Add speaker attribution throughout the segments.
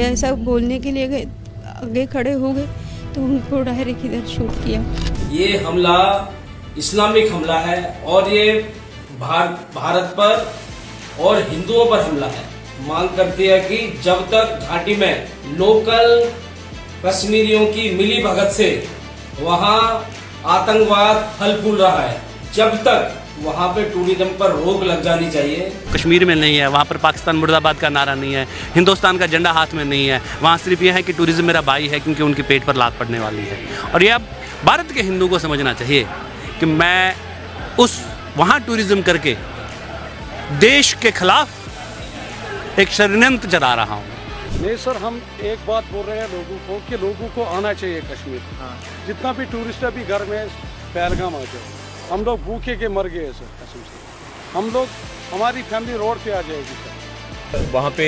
Speaker 1: ऐसा बोलने के लिए गए, आगे खड़े हो गए तो उनको डायरेक्ट इधर शूट किया।
Speaker 2: ये हमला इस्लामिक हमला है और ये भारत पर और हिंदुओं पर हमला है। मांग करती है कि जब तक घाटी में लोकल कश्मीरियों की मिली भगत से वहाँ आतंकवाद फल फूल रहा है, जब तक वहाँ पे टूरिज्म पर रोक लग जानी चाहिए।
Speaker 3: कश्मीर में नहीं है, वहाँ पर पाकिस्तान मुर्दाबाद का नारा नहीं है, हिंदुस्तान का झंडा हाथ में नहीं है। वहाँ सिर्फ यह है कि टूरिज्म मेरा भाई है, क्योंकि उनके पेट पर लात पड़ने वाली है। और ये अब भारत के हिंदू को समझना चाहिए कि मैं वहाँ टूरिज्म करके देश के खिलाफ एक षड्यंत्र चला रहा हूँ।
Speaker 4: नहीं सर, हम एक बात बोल रहे हैं लोगों को कि लोगों को आना चाहिए कश्मीर। जितना भी टूरिस्ट अभी घर में पहलगाम आ जाए, हम लोग भूखे के मर गए सर कसम से। हम लोग, हमारी फैमिली रोड पे आ जाएगी सर।
Speaker 5: वहाँ पे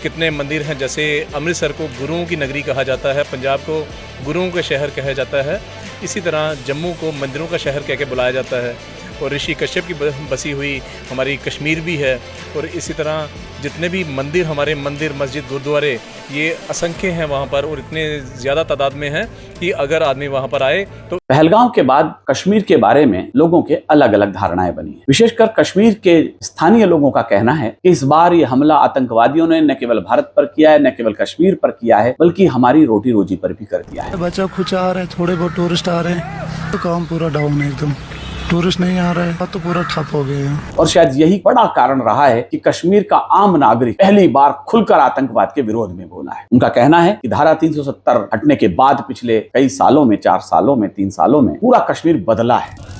Speaker 5: कितने मंदिर हैं, जैसे अमृतसर को गुरुओं की नगरी कहा जाता है, पंजाब को गुरुओं का शहर कहा जाता है, इसी तरह जम्मू को मंदिरों का शहर कह के बुलाया जाता है। और ऋषि कश्यप की बसी हुई हमारी कश्मीर भी है। और इसी तरह जितने भी मंदिर, हमारे मंदिर, मस्जिद, गुरुद्वारे, ये असंख्य हैं वहाँ पर, और इतने ज़्यादा तादाद में हैं कि अगर आदमी वहाँ पर आए तो।
Speaker 6: पहलगाम के बाद कश्मीर के बारे में लोगों के अलग अलग धारणाएं बनी हैं। विशेषकर कश्मीर के स्थानीय लोगों का कहना है कि इस बार ये हमला आतंकवादियों ने न केवल भारत पर किया है, न केवल कश्मीर पर किया है, बल्कि हमारी रोटी रोजी पर भी कर दिया है।
Speaker 7: बच्चा खुच आ रहे हैं, थोड़े बहुत टूरिस्ट आ रहे हैं, तो काम पूरा डाउन है एकदम। टूरिस्ट नहीं आ रहा है तो पूरा ठप हो गए हैं। और
Speaker 6: शायद यही बड़ा कारण रहा है कि कश्मीर का आम नागरिक पहली बार खुलकर आतंकवाद के विरोध में बोला है। उनका कहना है कि धारा 370 हटने के बाद पिछले कई सालों में, 4 सालों में, 3 सालों में पूरा कश्मीर बदला है।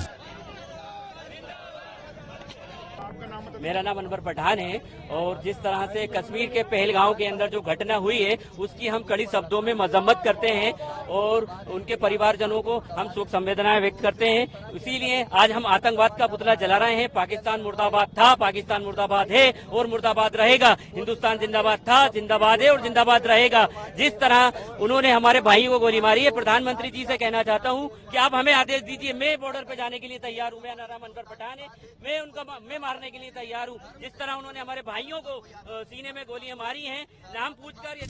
Speaker 8: मेरा नाम अनवर पठान है और जिस तरह से कश्मीर के पहलगांव के अंदर जो घटना हुई है उसकी हम कड़ी शब्दों में मजम्मत करते हैं और उनके परिवारजनों को हम शोक संवेदनाएं व्यक्त करते हैं। इसीलिए आज हम आतंकवाद का पुतला जला रहे हैं। पाकिस्तान मुर्दाबाद था, पाकिस्तान मुर्दाबाद है और मुर्दाबाद रहेगा। हिंदुस्तान जिंदाबाद था, जिंदाबाद है और जिंदाबाद रहेगा। जिस तरह उन्होंने हमारे भाइयों को गोली मारी है, प्रधानमंत्री जी से कहना चाहता हूँ कि आप हमें आदेश दीजिए। मैं बॉर्डर पे जाने के लिए तैयार हूँ। मेरा नाम अनवर पठान है, मैं मारने के लिए तैयार हूँ। जिस तरह उन्होंने हमारे भाइयों को सीने में गोलियां मारी हैं, नाम पूछकर ये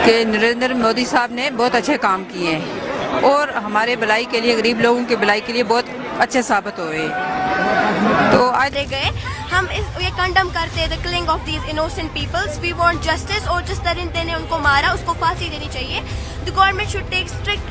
Speaker 8: कि
Speaker 9: नरेंद्र मोदी साहब ने बहुत अच्छे काम किए हैं और हमारे भलाई के लिए, गरीब लोगों की भलाई के लिए बहुत अच्छे साबित हुए।
Speaker 10: तो आज गए हम ये कंडम करते हैं the killing of these innocent peoples. We want justice और जिस तरह ने उनको मारा उसको फांसी देनी चाहिए। The government should take strict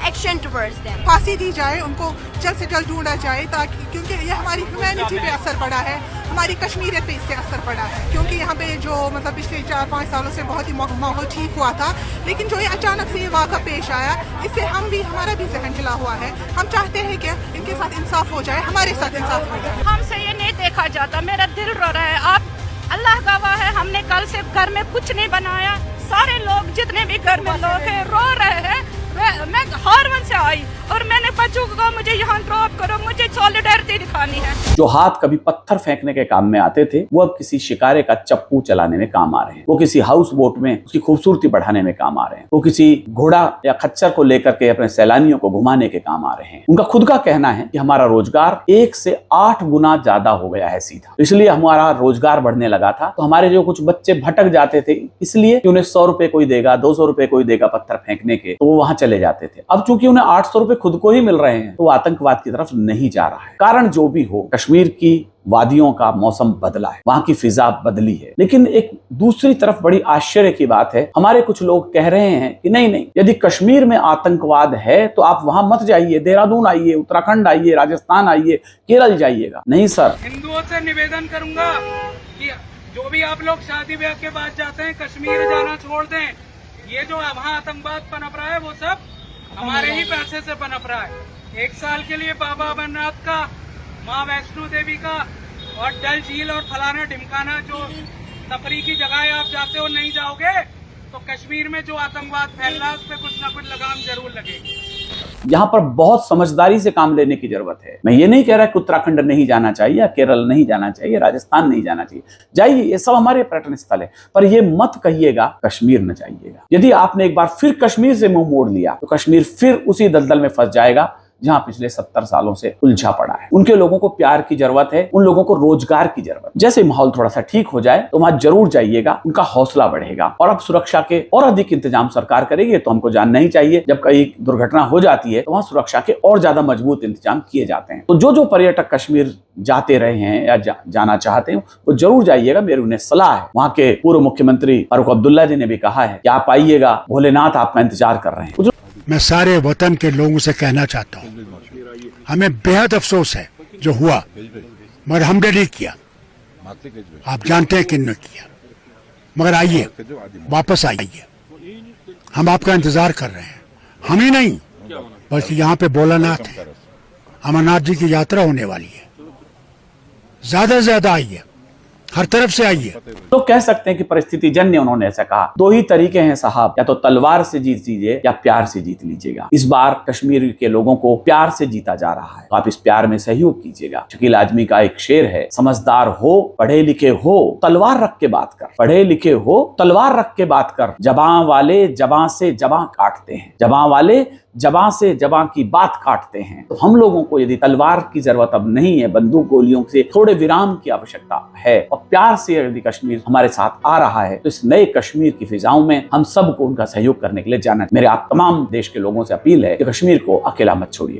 Speaker 10: action towards them.
Speaker 11: फांसी दी जाए, उनको जल्द से जल्द ढूंढा जाए, ताकि, क्योंकि ये हमारी ह्यूमैनिटी पे असर पड़ा है, हमारी कश्मीरियत पे इससे असर पड़ा है। क्योंकि यहाँ पे जो मतलब पिछले 4-5 सालों से बहुत ही माहौल ठीक हुआ था, लेकिन जो ये अचानक से ये वाक़ा पेश आया, इससे हमारा भी जहन हिला हुआ है। हम चाहते हैं कि इनके साथ इंसाफ हो जाए, हमारे साथ इंसाफ हो जाए।
Speaker 12: हमसे ये नहीं देखा जाता, मेरा दिल रो रहा है। आप अल्लाह गवाह है, हमने कल से घर में कुछ नहीं बनाया। सारे लोग, जितने भी घर में लोग हैं, रो रहे हैं। मैं हारवन से आई और मैंने बच्चों को कहा मुझे यहाँ ड्रॉप करो, मुझे सॉलिडारिटी दिखानी है।
Speaker 6: जो हाथ कभी पत्थर फेंकने के काम में आते थे, वो अब किसी शिकारे का चप्पू चलाने में काम आ रहे हैं। वो किसी हाउस बोट में उसकी खूबसूरती बढ़ाने में काम आ रहे हैं। वो किसी घोड़ा या खच्चर को लेकर के अपने सैलानियों को घुमाने के काम आ रहे हैं। उनका खुद का कहना है कि हमारा रोजगार 1 से 8 गुना ज्यादा हो गया है सीधा। इसलिए हमारा रोजगार बढ़ने लगा था। तो हमारे जो कुछ बच्चे भटक जाते थे, इसलिए कि उन्हें 100 रुपए कोई देगा, 200 रुपए कोई देगा पत्थर फेंकने के, तो वो वहां चले जाते थे। अब चूंकि उन्हें 800 रुपए खुद को ही मिल रहे हैं, तो वो आतंकवाद की तरफ नहीं जा रहा है। कारण जो भी हो, कश्मीर की वादियों का मौसम बदला है, वहां की फिजा बदली है। लेकिन एक दूसरी तरफ बड़ी आश्चर्य की बात है, हमारे कुछ लोग कह रहे हैं कि नहीं, यदि कश्मीर में आतंकवाद है तो आप वहां मत जाइए, देहरादून आइए, उत्तराखंड आइए, राजस्थान आइए, केरल जाइएगा। नहीं सर,
Speaker 13: हिंदुओं से निवेदन करूंगा कि जो भी आप लोग शादी ब्याह के बाद जाते हैं, कश्मीर जाना छोड़ दें। ये जो वहाँ आतंकवाद पनप रहा है, वो सब हमारे ही पैसे से पनप रहा है। 1 साल के लिए बाबा अमरनाथ का, माँ वैष्णो देवी का और डल झील और फलाना ढिमकाना जो तफरी की जगह आप जाते हो, नहीं जाओगे तो कश्मीर में जो आतंकवाद फैल रहा है उस पर कुछ ना कुछ लगाम जरूर लगेगी।
Speaker 6: यहाँ पर बहुत समझदारी से काम लेने की जरूरत है। मैं ये नहीं कह रहा कि उत्तराखंड नहीं जाना चाहिए या केरल नहीं जाना चाहिए, राजस्थान नहीं जाना चाहिए, जाइए, ये सब हमारे पर्यटन स्थल है। पर ये मत कहिएगा कश्मीर न जाइएगा। यदि आपने एक बार फिर कश्मीर से मुंह मोड़ लिया तो कश्मीर फिर उसी दलदल में फंस जाएगा जहां पिछले 70 सालों से उलझा पड़ा है। उनके लोगों को प्यार की जरूरत है, उन लोगों को रोजगार की जरूरत। जैसे माहौल थोड़ा सा ठीक हो जाए तो वहां जरूर जाइएगा, उनका हौसला बढ़ेगा। और अब सुरक्षा के और अधिक इंतजाम सरकार करेगी, तो हमको जानना ही चाहिए। जब कहीं दुर्घटना हो जाती है तो वहां सुरक्षा के और ज्यादा मजबूत इंतजाम किए जाते हैं। तो जो पर्यटक कश्मीर जाते रहे हैं या जाना चाहते हैं वो जरूर जाइएगा, मेरी उन्हें सलाह है। वहां के पूर्व मुख्यमंत्री फारूक अब्दुल्ला जी ने भी कहा है कि आप आइएगा, भोलेनाथ आपका इंतजार कर रहे हैं।
Speaker 14: मैं सारे वतन के लोगों से कहना चाहता हूँ, हमें बेहद अफसोस है जो हुआ, मगर हमने नहीं किया। आप जानते हैं किन ने किया, मगर आइए, वापस आइए, हम आपका इंतजार कर रहे हैं। हम ही नहीं बल्कि यहाँ पे भोलानाथ है, अमरनाथ जी की यात्रा होने वाली है। ज्यादा से ज्यादा आइए, हर तरफ से आइए।
Speaker 6: तो कह सकते हैं कि परिस्थिति जन्य उन्होंने ऐसा कहा। दो ही तरीके हैं साहब, या तो तलवार से जीत लीजिए या प्यार से जीत लीजिएगा। इस बार कश्मीर के लोगों को प्यार से जीता जा रहा है, तो आप इस प्यार में सहयोग कीजिएगा। शकील आजमी का एक शेर है, समझदार हो, पढ़े लिखे हो, तलवार रख के बात कर। पढ़े लिखे हो, तलवार रख के बात कर। जबां वाले जबां से जबां काटते हैं, जबां वाले जबां से जबां की बात काटते हैं। तो हम लोगों को यदि तलवार की जरूरत अब नहीं है, बंदूक गोलियों से थोड़े विराम की आवश्यकता है, और प्यार से यदि कश्मीर हमारे साथ आ रहा है, तो इस नए कश्मीर की फिजाओं में हम सबको उनका सहयोग करने के लिए जाना। मेरे आप तमाम देश के लोगों से अपील है कि कश्मीर को अकेला मत छोड़िए।